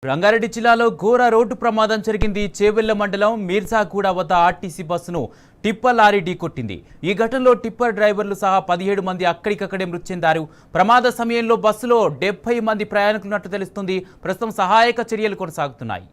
రంగారెడ్డి జిల్లాలో ఘోర రోడ్డు ప్రమాదం జరిగింది. చేవెళ్ల మండలం మీర్జాగూడ వద్ద ఆర్టీసీ బస్సును టిప్పర్ లారీ ఢీకొట్టింది. ఈ ఘటనలో టిప్పర్ డ్రైవర్లు సహా 17 మంది అక్కడికక్కడే మృతి చెందారు. ప్రమాద సమయంలో బస్సులో 70 మంది ప్రయాణికులున్నట్టు తెలుస్తుంది. ప్రస్తుతం సహాయక చర్యలు కొనసాగుతున్నాయి.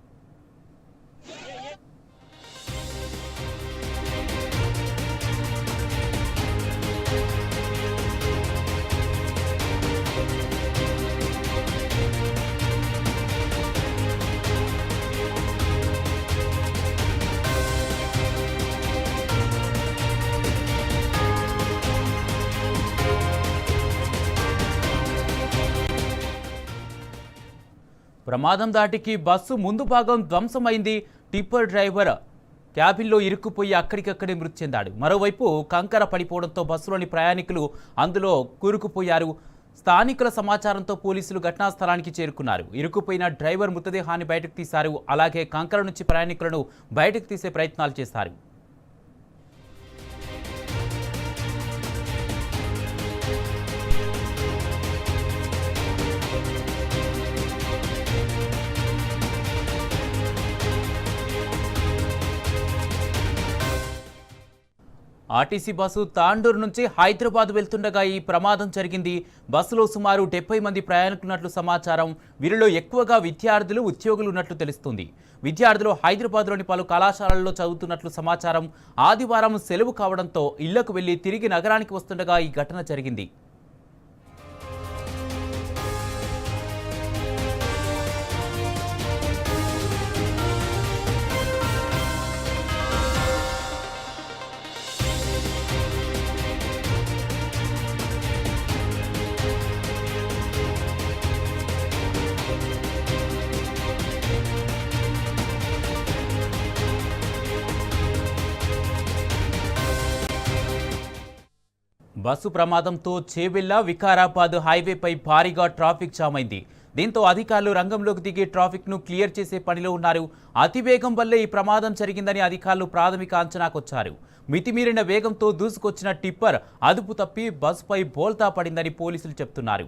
ప్రమాదం దాటికి బస్సు ముందు భాగం ధ్వంసమైంది. టిప్పర్ డ్రైవర్ క్యాబిన్లో ఇరుక్కుపోయి అక్కడికక్కడే మృతి చెందాడు. మరోవైపు కంకర పడిపోవడంతో బస్సులోని ప్రయాణికులు అందులో కూరుకుపోయారు. స్థానికుల సమాచారంతో పోలీసులు ఘటనా స్థలానికి చేరుకున్నారు. ఇరుక్కుపోయిన డ్రైవర్ మృతదేహాన్ని బయటకు తీశారు. అలాగే కంకర నుంచి ప్రయాణికులను బయటకు తీసే ప్రయత్నాలు చేశారు. ఆర్టీసీ బస్సు తాండూరు నుంచి హైదరాబాద్ వెళ్తుండగా ఈ ప్రమాదం జరిగింది. బస్సులో సుమారు 70 మంది ప్రయాణికులున్నట్లు సమాచారం. వీరిలో ఎక్కువగా విద్యార్థులు, ఉద్యోగులు ఉన్నట్లు తెలుస్తుంది. విద్యార్థులు హైదరాబాద్లోని పలు కళాశాలల్లో చదువుతున్నట్లు సమాచారం. ఆదివారం సెలవు కావడంతో ఇళ్లకు వెళ్లి తిరిగి నగరానికి వస్తుండగా ఈ ఘటన జరిగింది. బస్సు ప్రమాదంతో చేవెళ్ల వికారాబాద్ హైవేపై భారీగా ట్రాఫిక్ జామ్ అయింది. దీంతో అధికారులు రంగంలోకి దిగి ట్రాఫిక్ను క్లియర్ చేసే పనిలో ఉన్నారు. అతివేగం వల్లే ఈ ప్రమాదం జరిగిందని అధికారులు ప్రాథమిక అంచనాకొచ్చారు. మితిమీరిన వేగంతో దూసుకొచ్చిన టిప్పర్ అదుపు తప్పి బస్సుపై బోల్తా పడిందని పోలీసులు చెబుతున్నారు.